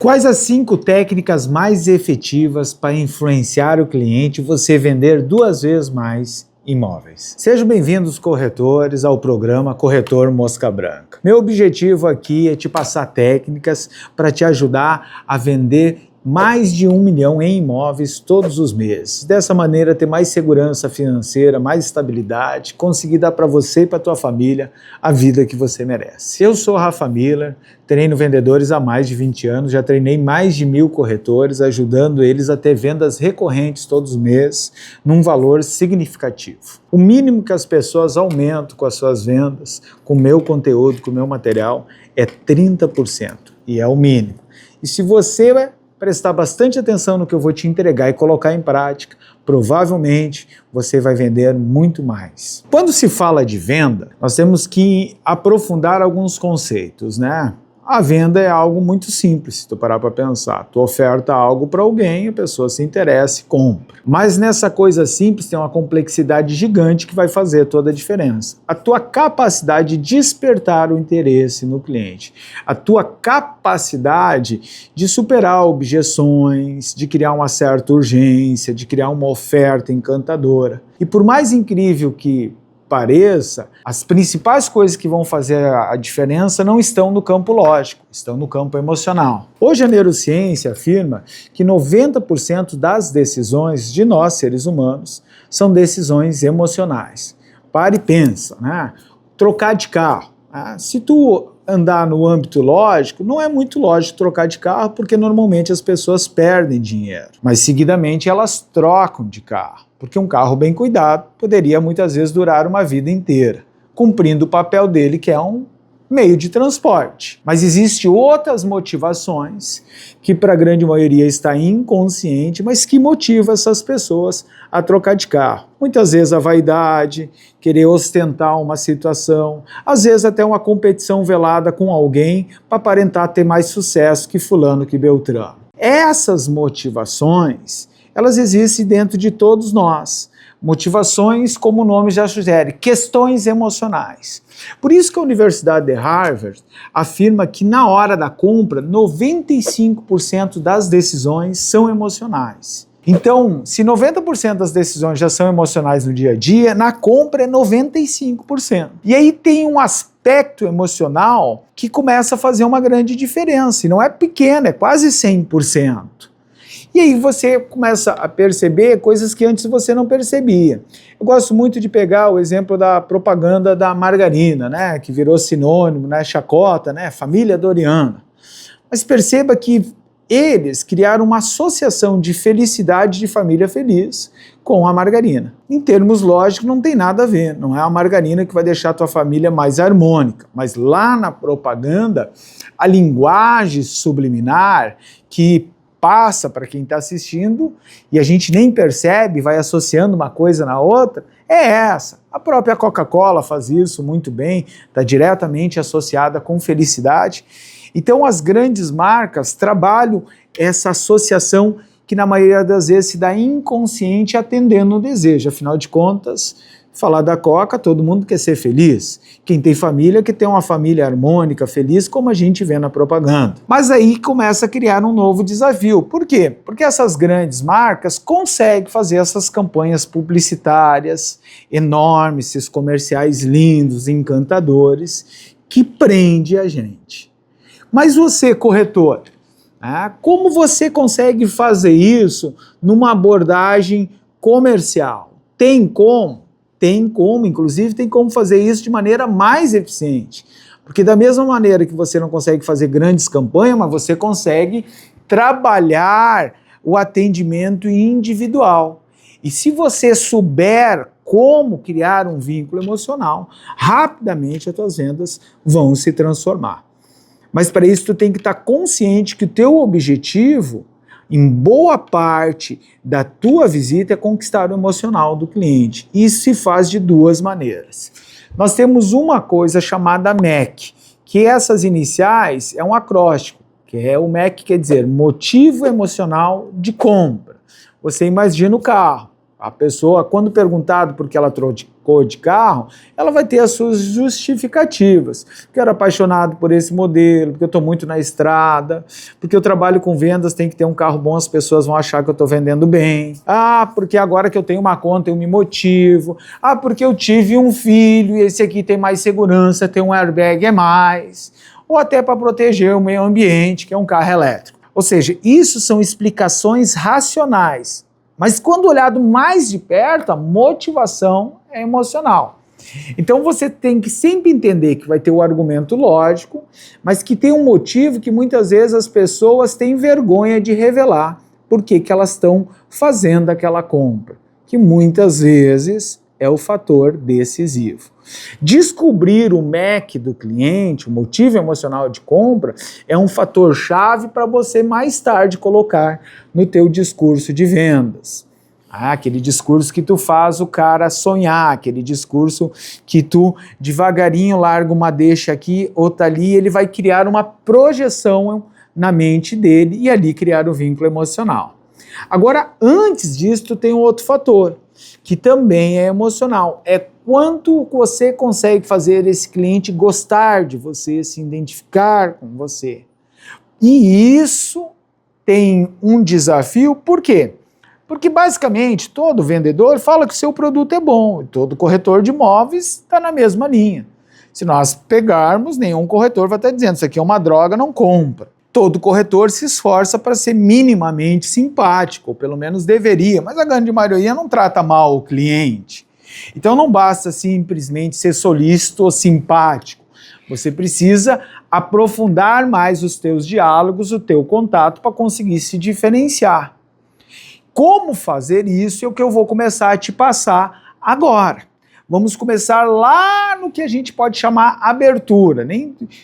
Quais as 5 técnicas mais efetivas para influenciar o cliente e você vender 2 vezes mais imóveis? Sejam bem-vindos, corretores, ao programa Corretor Mosca Branca. Meu objetivo aqui é te passar técnicas para te ajudar a vender mais de 1 milhão em imóveis todos os meses. Dessa maneira, ter mais segurança financeira, mais estabilidade, conseguir dar para você e para tua família a vida que você merece. Eu sou Rafa Miller, treino vendedores há mais de 20 anos, já treinei mais de 1000 corretores, ajudando eles a ter vendas recorrentes todos os meses, num valor significativo. O mínimo que as pessoas aumentam com as suas vendas, com o meu conteúdo, com o meu material, é 30%, e é o mínimo. E se você prestar bastante atenção no que eu vou te entregar e colocar em prática, provavelmente você vai vender muito mais. Quando se fala de venda, nós temos que aprofundar alguns conceitos, né? A venda é algo muito simples, se tu parar para pensar. Tu oferta algo para alguém, a pessoa se interessa e compra. Mas nessa coisa simples tem uma complexidade gigante que vai fazer toda a diferença. A tua capacidade de despertar o interesse no cliente, a tua capacidade de superar objeções, de criar uma certa urgência, de criar uma oferta encantadora. E por mais incrível que pareça, as principais coisas que vão fazer a diferença não estão no campo lógico, estão no campo emocional. Hoje a neurociência afirma que 90% das decisões de nós, seres humanos, são decisões emocionais. Para e pensa, né? Trocar de carro. Se tu andar no âmbito lógico, não é muito lógico trocar de carro, porque normalmente as pessoas perdem dinheiro, mas seguidamente elas trocam de carro. Porque um carro bem cuidado poderia muitas vezes durar uma vida inteira, cumprindo o papel dele, que é um meio de transporte. Mas existem outras motivações que para a grande maioria está inconsciente, mas que motiva essas pessoas a trocar de carro. Muitas vezes a vaidade, querer ostentar uma situação, às vezes até uma competição velada com alguém para aparentar ter mais sucesso que fulano, que Beltrano. Essas motivações, elas existem dentro de todos nós. Motivações, como o nome já sugere, questões emocionais. Por isso que a Universidade de Harvard afirma que na hora da compra, 95% das decisões são emocionais. Então, se 90% das decisões já são emocionais no dia a dia, na compra é 95%. E aí tem um aspecto emocional que começa a fazer uma grande diferença, e não é pequeno, é quase 100%. E aí você começa a perceber coisas que antes você não percebia. Eu gosto muito de pegar o exemplo da propaganda da margarina, né, que virou sinônimo, né, chacota, né, família Doriana. Mas perceba que eles criaram uma associação de felicidade de família feliz com a margarina. Em termos lógicos, não tem nada a ver. Não é a margarina que vai deixar a tua família mais harmônica. Mas lá na propaganda, a linguagem subliminar que passa para quem está assistindo e a gente nem percebe, vai associando uma coisa na outra, é essa. A própria Coca-Cola faz isso muito bem, está diretamente associada com felicidade. Então as grandes marcas trabalham essa associação que na maioria das vezes se dá inconsciente atendendo o desejo. Afinal de contas, falar da Coca, todo mundo quer ser feliz. Quem tem família quer ter uma família harmônica, feliz, como a gente vê na propaganda. Mas aí começa a criar um novo desafio. Por quê? Porque essas grandes marcas conseguem fazer essas campanhas publicitárias enormes, esses comerciais lindos, encantadores, que prende a gente. Mas você, corretor, como você consegue fazer isso numa abordagem comercial? Tem como? Tem como, inclusive tem como fazer isso de maneira mais eficiente. Porque da mesma maneira que você não consegue fazer grandes campanhas, mas você consegue trabalhar o atendimento individual. E se você souber como criar um vínculo emocional, rapidamente as tuas vendas vão se transformar. Mas para isso tu tem que estar consciente que o teu objetivo, em boa parte da tua visita, é conquistar o emocional do cliente. Isso se faz de 2 maneiras. Nós temos uma coisa chamada MEC, que essas iniciais é um acróstico, que é o MEC quer dizer motivo emocional de compra. Você imagina o carro. A pessoa, quando perguntado por que ela trocou trocou de carro, ela vai ter as suas justificativas. Porque eu era apaixonado por esse modelo, porque eu estou muito na estrada, porque eu trabalho com vendas, tem que ter um carro bom, as pessoas vão achar que eu estou vendendo bem. Ah, porque agora que eu tenho uma conta eu me motivo. Ah, porque eu tive um filho e esse aqui tem mais segurança, tem um airbag a mais. Ou até para proteger o meio ambiente, que é um carro elétrico. Ou seja, isso são explicações racionais. Mas quando olhado mais de perto, a motivação é emocional. Então você tem que sempre entender que vai ter o argumento lógico, mas que tem um motivo que muitas vezes as pessoas têm vergonha de revelar por que elas estão fazendo aquela compra, que muitas vezes é o fator decisivo. Descobrir o MEC do cliente, o motivo emocional de compra, é um fator chave para você mais tarde colocar no teu discurso de vendas. Aquele discurso que tu faz o cara sonhar, aquele discurso que tu devagarinho larga uma deixa aqui, outra ali, ele vai criar uma projeção na mente dele e ali criar o vínculo emocional. Agora, antes disso, tu tem um outro fator, que também é emocional, é quanto você consegue fazer esse cliente gostar de você, se identificar com você. E isso tem um desafio, por quê? Porque basicamente todo vendedor fala que o seu produto é bom, e todo corretor de imóveis está na mesma linha. Se nós pegarmos, nenhum corretor vai estar dizendo isso aqui é uma droga, não compra. Todo corretor se esforça para ser minimamente simpático, ou pelo menos deveria, mas a grande maioria não trata mal o cliente. Então não basta simplesmente ser solícito ou simpático. Você precisa aprofundar mais os teus diálogos, o teu contato para conseguir se diferenciar. Como fazer isso é o que eu vou começar a te passar agora. Vamos começar lá no que a gente pode chamar abertura.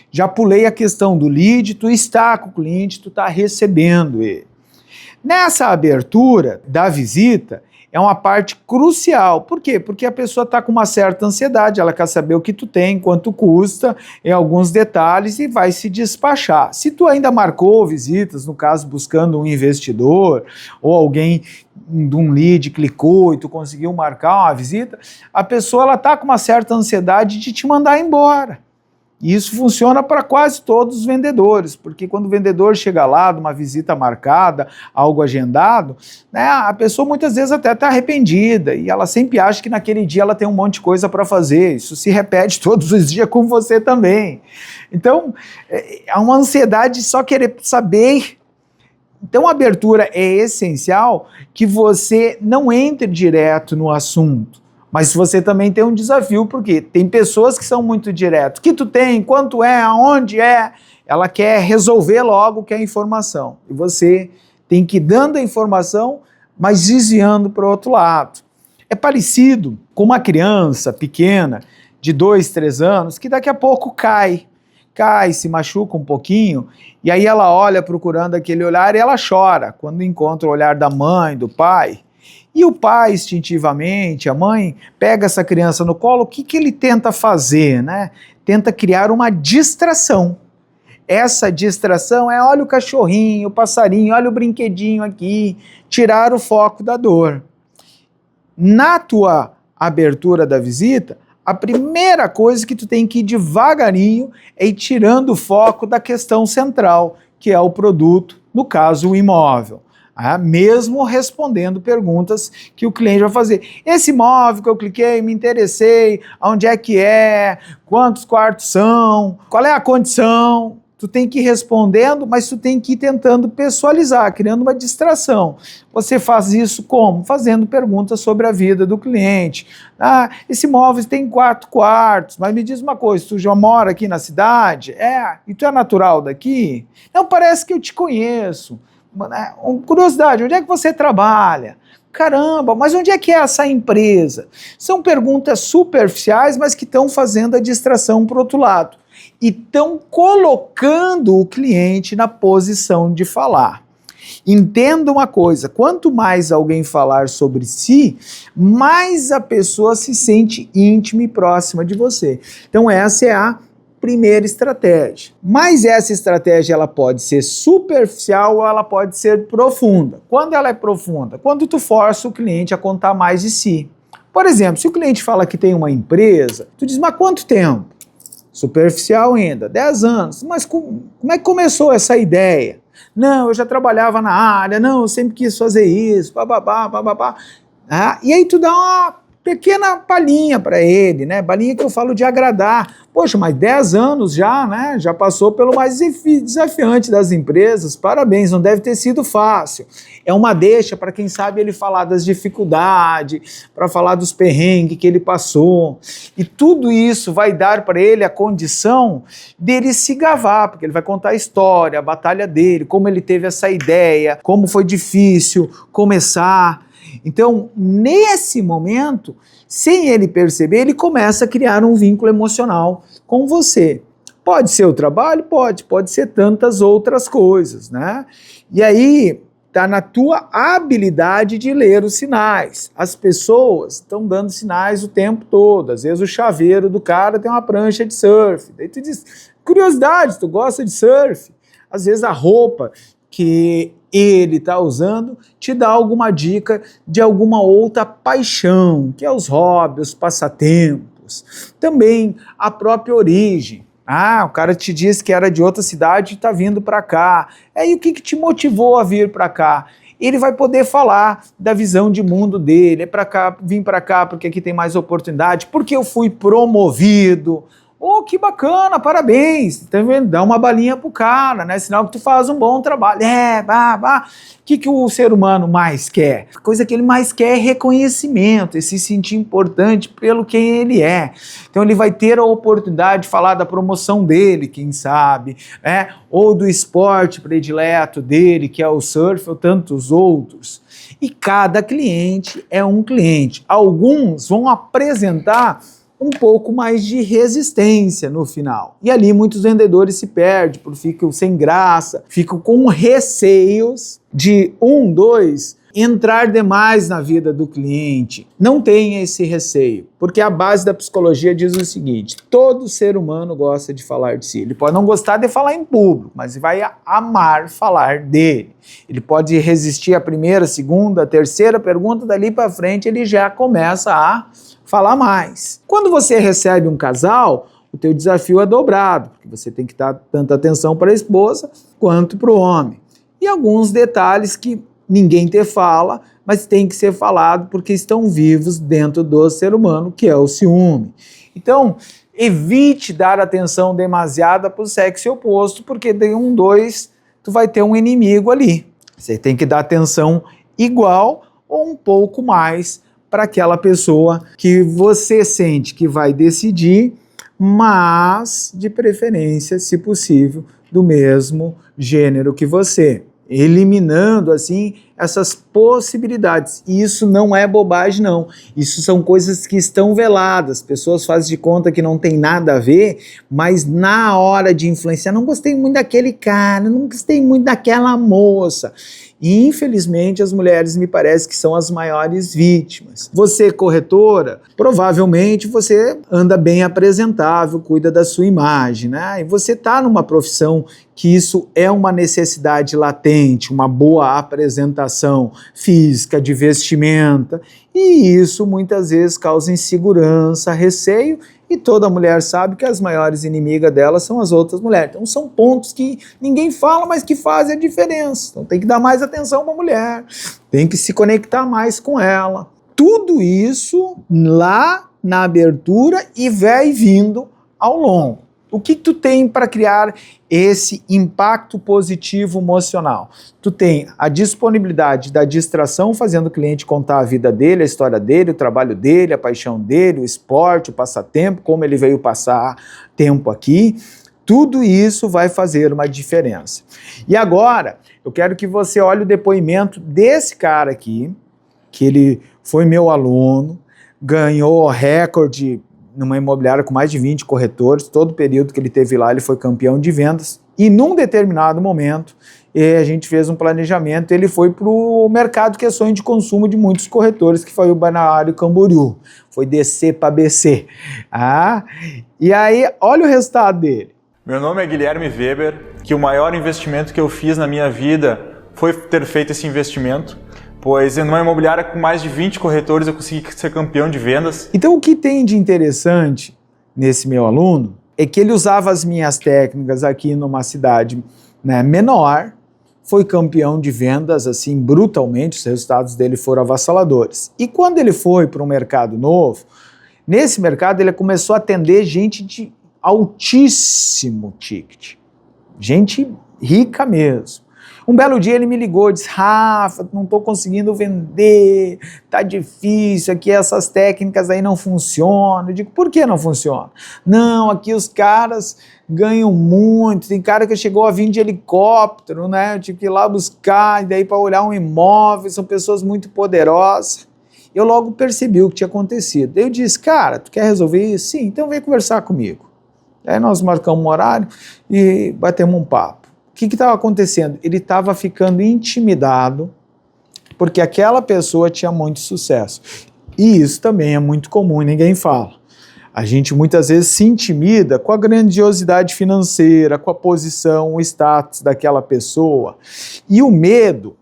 Já pulei a questão do lead, tu está com o cliente, tu está recebendo ele. Nessa abertura da visita, é uma parte crucial. Por quê? Porque a pessoa está com uma certa ansiedade, ela quer saber o que tu tem, quanto custa, em alguns detalhes e vai se despachar. Se tu ainda marcou visitas, no caso buscando um investidor ou alguém de um lead clicou e tu conseguiu marcar uma visita, a pessoa está com uma certa ansiedade de te mandar embora. E isso funciona para quase todos os vendedores, porque quando o vendedor chega lá, de uma visita marcada, algo agendado, né, a pessoa muitas vezes até está arrependida e ela sempre acha que naquele dia ela tem um monte de coisa para fazer. Isso se repete todos os dias com você também. Então, há uma ansiedade de só querer saber. Então, a abertura é essencial que você não entre direto no assunto. Mas você também tem um desafio, porque tem pessoas que são muito diretas. O que tu tem, quanto é, aonde é, ela quer resolver logo o que é informação. E você tem que ir dando a informação, mas desviando para o outro lado. É parecido com uma criança pequena, de 2, 3 anos, que daqui a pouco cai, se machuca um pouquinho, e aí ela olha procurando aquele olhar e ela chora, quando encontra o olhar da mãe, do pai. E o pai, instintivamente, a mãe, pega essa criança no colo, o que ele tenta fazer, né? Tenta criar uma distração. Essa distração é, olha o cachorrinho, o passarinho, olha o brinquedinho aqui, tirar o foco da dor. Na tua abertura da visita, a primeira coisa que tu tem que ir devagarinho é ir tirando o foco da questão central, que é o produto, no caso o imóvel. Mesmo respondendo perguntas que o cliente vai fazer. Esse imóvel que eu cliquei, me interessei, onde é que é, quantos quartos são, qual é a condição. Tu tem que ir respondendo, mas tu tem que ir tentando pessoalizar, criando uma distração. Você faz isso como? Fazendo perguntas sobre a vida do cliente. Esse imóvel tem 4 quartos, mas me diz uma coisa, tu já mora aqui na cidade? E tu é natural daqui? Não, parece que eu te conheço. Curiosidade, onde é que você trabalha? Caramba, mas onde é que é essa empresa? São perguntas superficiais, mas que estão fazendo a distração para o outro lado. E estão colocando o cliente na posição de falar. Entenda uma coisa, quanto mais alguém falar sobre si, mais a pessoa se sente íntima e próxima de você. Então essa é a primeira estratégia. Mas essa estratégia ela pode ser superficial ou ela pode ser profunda. Quando ela é profunda? Quando tu força o cliente a contar mais de si. Por exemplo, se o cliente fala que tem uma empresa, tu diz, mas quanto tempo? Superficial ainda, 10 anos. Mas como é que começou essa ideia? Não, eu já trabalhava na área, não, eu sempre quis fazer isso, bababá, bababá. E aí tu dá uma pequena palhinha para ele, né? Palhinha que eu falo de agradar. Poxa, mas 10 anos já, né? Já passou pelo mais desafiante das empresas. Parabéns, não deve ter sido fácil. É uma deixa para quem sabe ele falar das dificuldades, para falar dos perrengues que ele passou. E tudo isso vai dar para ele a condição dele se gabar, porque ele vai contar a história, a batalha dele, como ele teve essa ideia, como foi difícil começar. Então, nesse momento, sem ele perceber, ele começa a criar um vínculo emocional com você. Pode ser o trabalho? Pode ser tantas outras coisas, né? E aí, está na tua habilidade de ler os sinais. As pessoas estão dando sinais o tempo todo. Às vezes o chaveiro do cara tem uma prancha de surf. Daí tu diz, curiosidade, tu gosta de surf? Às vezes a roupa que ele está usando te dá alguma dica de alguma outra paixão, que é os hobbies, os passatempos. Também a própria origem. O cara te disse que era de outra cidade e está vindo para cá. E o que te motivou a vir para cá? Ele vai poder falar da visão de mundo dele. Vim para cá porque aqui tem mais oportunidade, porque eu fui promovido. Que bacana, parabéns, tá vendo? Dá uma balinha pro cara, né? Sinal que tu faz um bom trabalho. O que o ser humano mais quer? A coisa que ele mais quer é reconhecimento, é se sentir importante pelo quem ele é. Então ele vai ter a oportunidade de falar da promoção dele, quem sabe, né? Ou do esporte predileto dele, que é o surf, ou tantos outros. E cada cliente é um cliente. Alguns vão apresentar um pouco mais de resistência no final. E ali muitos vendedores se perdem, ficam sem graça, ficam com receios de entrar demais na vida do cliente. Não tenha esse receio, porque a base da psicologia diz o seguinte, todo ser humano gosta de falar de si. Ele pode não gostar de falar em público, mas vai amar falar dele. Ele pode resistir à primeira, segunda, terceira pergunta, dali para frente ele já começa a falar mais. Quando você recebe um casal, o teu desafio é dobrado, porque você tem que dar tanta atenção para a esposa quanto para o homem. E alguns detalhes que ninguém te fala, mas tem que ser falado porque estão vivos dentro do ser humano, que é o ciúme. Então, evite dar atenção demasiada para o sexo oposto, porque de tu vai ter um inimigo ali. Você tem que dar atenção igual ou um pouco mais para aquela pessoa que você sente que vai decidir, mas de preferência, se possível, do mesmo gênero que você. Eliminando, assim, essas possibilidades. E isso não é bobagem, não. Isso são coisas que estão veladas. Pessoas fazem de conta que não tem nada a ver, mas na hora de influenciar, não gostei muito daquele cara, não gostei muito daquela moça. E, infelizmente, as mulheres me parece que são as maiores vítimas. Você, corretora, provavelmente você anda bem apresentável, cuida da sua imagem, né? E você está numa profissão que isso é uma necessidade latente, uma boa apresentação física, de vestimenta, e isso muitas vezes causa insegurança, receio, e toda mulher sabe que as maiores inimigas dela são as outras mulheres. Então são pontos que ninguém fala, mas que fazem a diferença. Então tem que dar mais atenção para a mulher, tem que se conectar mais com ela. Tudo isso lá na abertura e vai vindo ao longo. O que tu tem para criar esse impacto positivo emocional? Tu tem a disponibilidade da distração, fazendo o cliente contar a vida dele, a história dele, o trabalho dele, a paixão dele, o esporte, o passatempo, como ele veio passar tempo aqui. Tudo isso vai fazer uma diferença. E agora, eu quero que você olhe o depoimento desse cara aqui, que ele foi meu aluno, ganhou recorde numa imobiliária com mais de 20 corretores, todo o período que ele teve lá ele foi campeão de vendas, e num determinado momento a gente fez um planejamento, ele foi para o mercado que é sonho de consumo de muitos corretores, que foi o Balneário Camboriú, foi descer para BC. E aí, olha o resultado dele. Meu nome é Guilherme Weber, que o maior investimento que eu fiz na minha vida foi ter feito esse investimento, pois numa imobiliária com mais de 20 corretores eu consegui ser campeão de vendas. Então o que tem de interessante nesse meu aluno é que ele usava as minhas técnicas aqui numa cidade, né, menor, foi campeão de vendas assim brutalmente, os resultados dele foram avassaladores. E quando ele foi para um mercado novo, nesse mercado ele começou a atender gente de altíssimo ticket, gente rica mesmo. Um belo dia ele me ligou e disse: Rafa, não estou conseguindo vender, tá difícil, aqui essas técnicas aí não funcionam. Eu digo: por que não funciona? Não, aqui os caras ganham muito, tem cara que chegou a vir de helicóptero, né? Eu tive que ir lá buscar, e daí para olhar um imóvel, são pessoas muito poderosas. Eu logo percebi o que tinha acontecido. Eu disse: cara, tu quer resolver isso? Sim, então vem conversar comigo. Aí nós marcamos um horário e batemos um papo. O que estava acontecendo? Ele estava ficando intimidado porque aquela pessoa tinha muito sucesso. E isso também é muito comum, ninguém fala. A gente muitas vezes se intimida com a grandiosidade financeira, com a posição, o status daquela pessoa. E o medo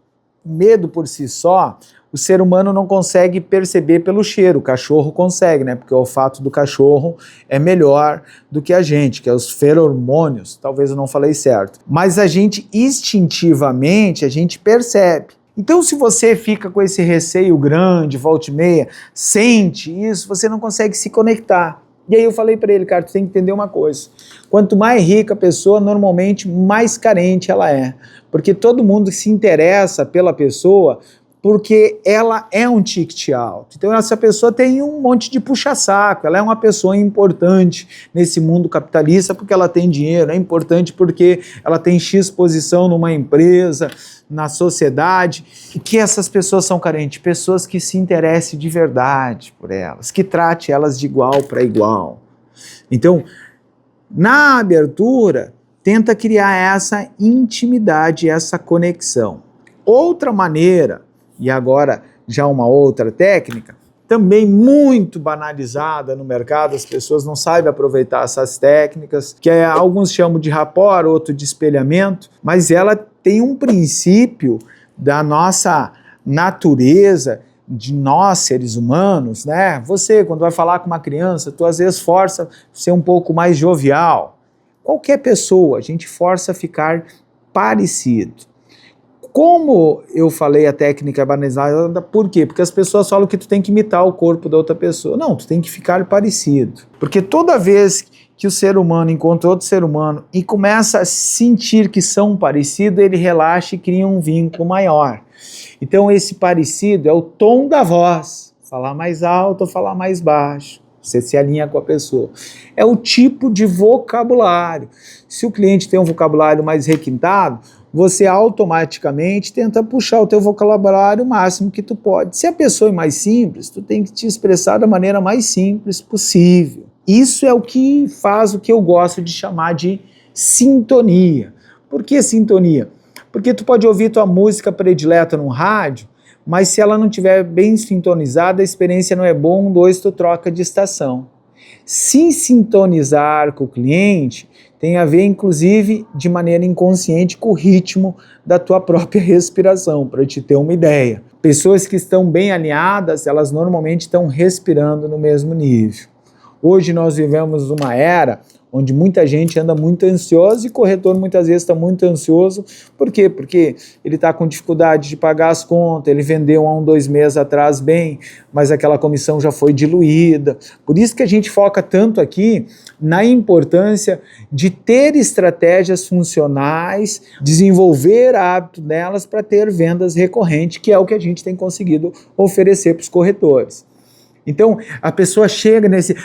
por si só, o ser humano não consegue perceber pelo cheiro, o cachorro consegue, né? Porque o olfato do cachorro é melhor do que a gente, que é os feromônios, talvez eu não falei certo. Mas a gente instintivamente, a gente percebe. Então se você fica com esse receio grande, volta e meia, sente isso, você não consegue se conectar. E aí eu falei para ele: cara, tu tem que entender uma coisa, quanto mais rica a pessoa, normalmente mais carente ela é, porque todo mundo se interessa pela pessoa porque ela é um ticket alto. Então essa pessoa tem um monte de puxa-saco, ela é uma pessoa importante nesse mundo capitalista porque ela tem dinheiro, é importante porque ela tem X posição numa empresa, na sociedade. E que essas pessoas são carentes? Pessoas que se interessem de verdade por elas, que trate elas de igual para igual. Então, na abertura, tenta criar essa intimidade, essa conexão. Outra maneira, e agora já uma outra técnica, também muito banalizada no mercado, as pessoas não sabem aproveitar essas técnicas, que alguns chamam de rapport, outro de espelhamento, mas ela tem um princípio da nossa natureza, de nós seres humanos, né? Você, quando vai falar com uma criança, tu às vezes força a ser um pouco mais jovial. Qualquer pessoa, a gente força a ficar parecido. Como eu falei, a técnica é banalizada, por quê? Porque as pessoas falam que tu tem que imitar o corpo da outra pessoa. Não, tu tem que ficar parecido. Porque toda vez que o ser humano encontra outro ser humano e começa a sentir que são parecidos, ele relaxa e cria um vínculo maior. Então esse parecido é o tom da voz, falar mais alto ou falar mais baixo. Você se alinha com a pessoa. É o tipo de vocabulário. Se o cliente tem um vocabulário mais requintado, você automaticamente tenta puxar o teu vocabulário o máximo que tu pode. Se a pessoa é mais simples, tu tem que te expressar da maneira mais simples possível. Isso é o que faz o que eu gosto de chamar de sintonia. Por que sintonia? Porque tu pode ouvir tua música predileta no rádio, mas se ela não estiver bem sintonizada, a experiência não é boa, 1, 2, tu troca de estação. Se sintonizar com o cliente tem a ver, inclusive, de maneira inconsciente com o ritmo da tua própria respiração, para te ter uma ideia. Pessoas que estão bem alinhadas, elas normalmente estão respirando no mesmo nível. Hoje nós vivemos uma era onde muita gente anda muito ansiosa e corretor muitas vezes está muito ansioso. Por quê? Porque ele está com dificuldade de pagar as contas, ele vendeu há 1, 2 meses atrás bem, mas aquela comissão já foi diluída. Por isso que a gente foca tanto aqui na importância de ter estratégias funcionais, desenvolver hábito delas para ter vendas recorrentes, que é o que a gente tem conseguido oferecer para os corretores. Então, a pessoa chega nesse...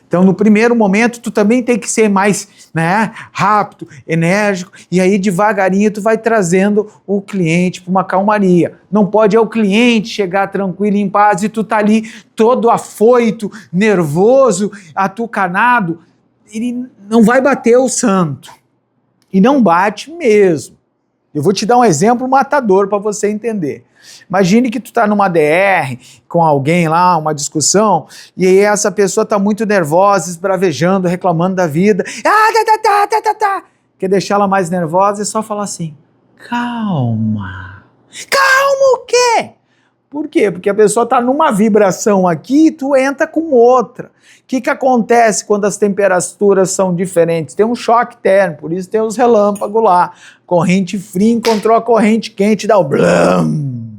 Então, no primeiro momento, tu também tem que ser mais, né, rápido, enérgico, e aí devagarinho tu vai trazendo o cliente para uma calmaria. Não pode o cliente chegar tranquilo, em paz, e tu tá ali todo afoito, nervoso, atucanado. Ele não vai bater o santo. E não bate mesmo. Eu vou te dar um exemplo matador para você entender. Imagine que tu tá numa DR com alguém lá, uma discussão, e aí essa pessoa tá muito nervosa, esbravejando, reclamando da vida. Quer deixar ela mais nervosa, é só falar assim: calma, calma. Como o quê? Por quê? Porque a pessoa está numa vibração aqui e tu entra com outra. O que acontece quando as temperaturas são diferentes? Tem um choque térmico, por isso tem os relâmpagos lá. Corrente fria encontrou a corrente quente, dá o blam.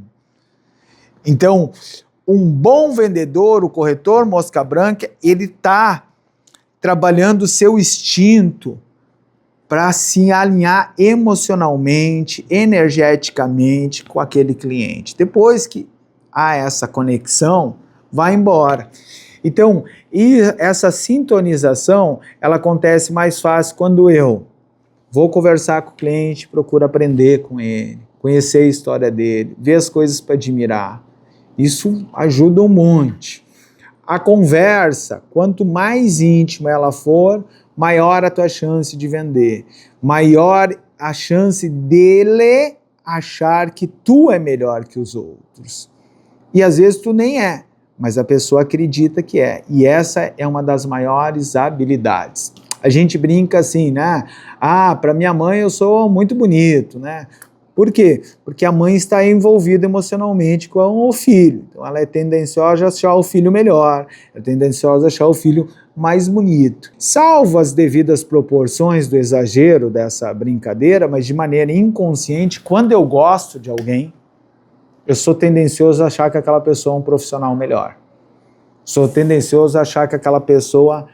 Então, um bom vendedor, o corretor mosca branca, ele está trabalhando o seu instinto para se alinhar emocionalmente, energeticamente com aquele cliente. Depois que há essa conexão, vai embora. Então, e essa sintonização, ela acontece mais fácil quando eu vou conversar com o cliente, procuro aprender com ele, conhecer a história dele, ver as coisas para admirar. Isso ajuda um monte. A conversa, quanto mais íntima ela for, maior a tua chance de vender, maior a chance dele achar que tu é melhor que os outros. E às vezes tu nem é, mas a pessoa acredita que é. E essa é uma das maiores habilidades. A gente brinca assim, né? Ah, para minha mãe eu sou muito bonito, né? Por quê? Porque a mãe está envolvida emocionalmente com o filho. Então ela é tendenciosa a achar o filho melhor, é tendenciosa a achar o filho mais bonito. Salvo as devidas proporções do exagero dessa brincadeira, mas de maneira inconsciente, quando eu gosto de alguém, eu sou tendencioso a achar que aquela pessoa é um profissional melhor. Sou tendencioso a achar que aquela pessoa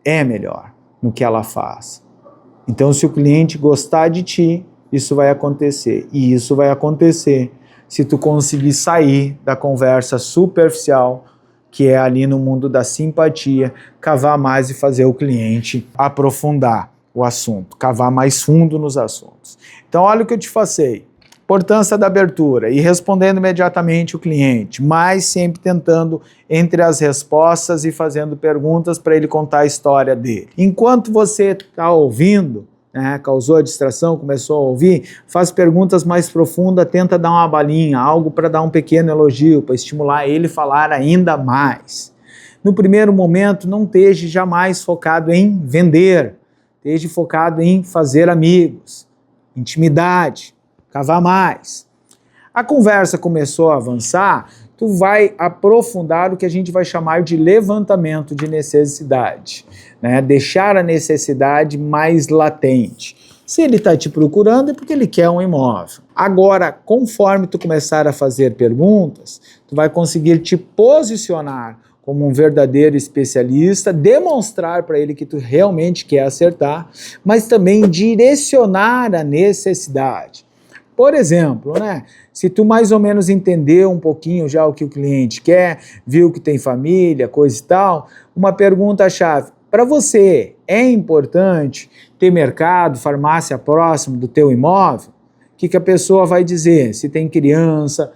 é melhor no que ela faz. Então, se o cliente gostar de ti, isso vai acontecer. E isso vai acontecer se tu conseguir sair da conversa superficial, que é ali no mundo da simpatia, cavar mais e fazer o cliente aprofundar o assunto, cavar mais fundo nos assuntos. Então, olha o que eu te passei. Importância da abertura e respondendo imediatamente o cliente, mas sempre tentando entre as respostas e fazendo perguntas para ele contar a história dele. Enquanto você está ouvindo, causou a distração, começou a ouvir, faz perguntas mais profundas, tenta dar uma balinha, algo para dar um pequeno elogio, para estimular ele a falar ainda mais. No primeiro momento, não esteja jamais focado em vender, esteja focado em fazer amigos, intimidade, cavar mais. A conversa começou a avançar, tu vai aprofundar o que a gente vai chamar de levantamento de necessidade, né? Deixar a necessidade mais latente. Se ele está te procurando é porque ele quer um imóvel. Agora, conforme tu começar a fazer perguntas, tu vai conseguir te posicionar como um verdadeiro especialista, demonstrar para ele que tu realmente quer acertar, mas também direcionar a necessidade. Por exemplo, se tu mais ou menos entendeu um pouquinho já o que o cliente quer, viu que tem família, coisa e tal, uma pergunta-chave. Para você, é importante ter mercado, farmácia próximo do teu imóvel? O que a pessoa vai dizer? Se tem criança,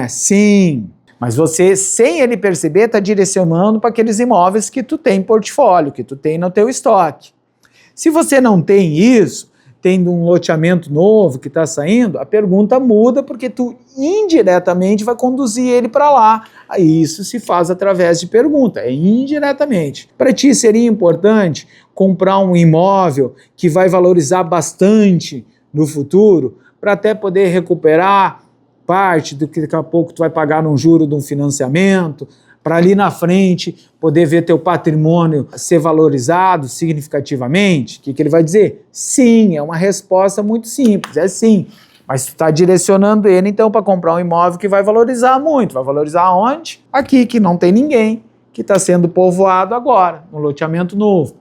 Sim. Mas você, sem ele perceber, está direcionando para aqueles imóveis que tu tem em portfólio, que tu tem no teu estoque. Se você não tem isso, tendo um loteamento novo que está saindo, a pergunta muda porque tu indiretamente vai conduzir ele para lá. Aí isso se faz através de pergunta, é indiretamente. Para ti seria importante comprar um imóvel que vai valorizar bastante no futuro, para até poder recuperar parte do que daqui a pouco tu vai pagar num juro de um financiamento, para ali na frente poder ver teu patrimônio ser valorizado significativamente? O que ele vai dizer? Sim, é uma resposta muito simples, é sim. Mas tu está direcionando ele então para comprar um imóvel que vai valorizar muito. Vai valorizar onde? Aqui, que não tem ninguém, que está sendo povoado agora, no loteamento novo.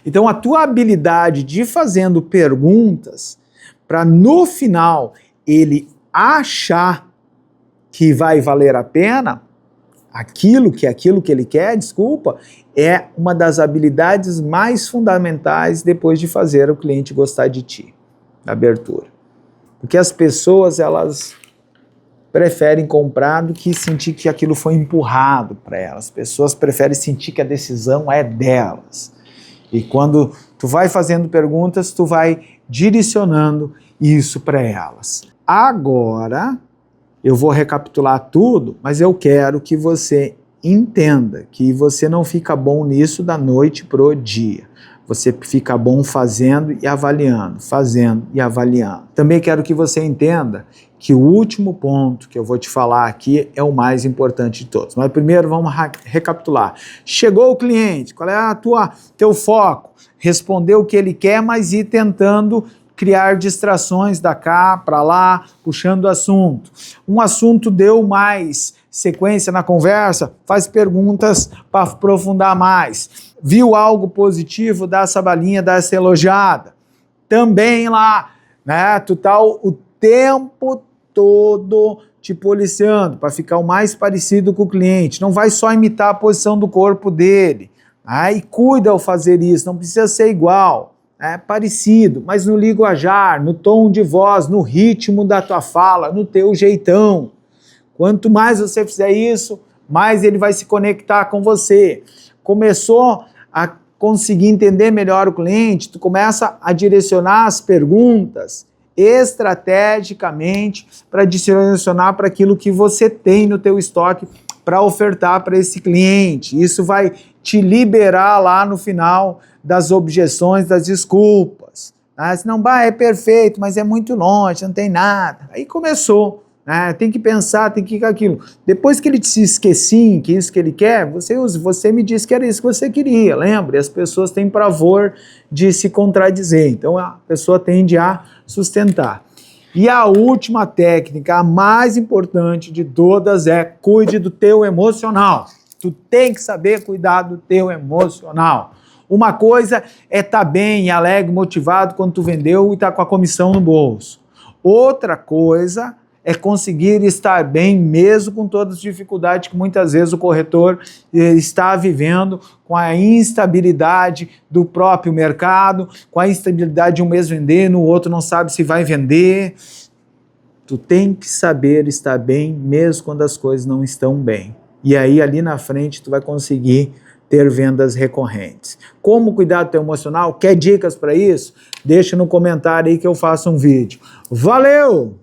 Então a tua habilidade de fazendo perguntas para no final ele achar que vai valer a pena, aquilo que ele quer, é uma das habilidades mais fundamentais depois de fazer o cliente gostar de ti, da abertura. Porque as pessoas, elas preferem comprar do que sentir que aquilo foi empurrado para elas. As pessoas preferem sentir que a decisão é delas. E quando tu vai fazendo perguntas, tu vai direcionando isso para elas. Agora, eu vou recapitular tudo, mas eu quero que você entenda que você não fica bom nisso da noite pro dia. Você fica bom fazendo e avaliando, fazendo e avaliando. Também quero que você entenda que o último ponto que eu vou te falar aqui é o mais importante de todos. Mas primeiro vamos recapitular. Chegou o cliente, qual é teu foco? Responder o que ele quer, mas ir tentando criar distrações da cá para lá, puxando o assunto. Um assunto deu mais sequência na conversa, faz perguntas para aprofundar mais. Viu algo positivo, dá essa balinha, dá essa elogiada. Também lá, né, tu tá o tempo todo te policiando para ficar o mais parecido com o cliente. Não vai só imitar a posição do corpo dele. E cuida ao fazer isso, não precisa ser igual. É parecido, mas no linguajar, no tom de voz, no ritmo da tua fala, no teu jeitão. Quanto mais você fizer isso, mais ele vai se conectar com você. Começou a conseguir entender melhor o cliente, tu começa a direcionar as perguntas estrategicamente para direcionar para aquilo que você tem no teu estoque para ofertar para esse cliente. Isso vai te liberar lá no final das objeções, das desculpas. Senão, é perfeito, mas é muito longe, não tem nada. Aí começou. Tem que pensar, tem que ir com aquilo. Depois que ele se esquecia que isso que ele quer, você me disse que era isso que você queria, lembra? E as pessoas têm pavor de se contradizer, então a pessoa tende a sustentar. E a última técnica, a mais importante de todas, é cuide do teu emocional. Tu tem que saber cuidar do teu emocional. Uma coisa é estar bem, alegre, motivado quando tu vendeu e estar com a comissão no bolso. Outra coisa é conseguir estar bem mesmo com todas as dificuldades que muitas vezes o corretor está vivendo, com a instabilidade do próprio mercado, com a instabilidade de um mês vender, no outro não sabe se vai vender. Tu tem que saber estar bem mesmo quando as coisas não estão bem. E aí ali na frente tu vai conseguir ter vendas recorrentes. Como cuidar do teu emocional? Quer dicas para isso? Deixa no comentário aí que eu faço um vídeo. Valeu!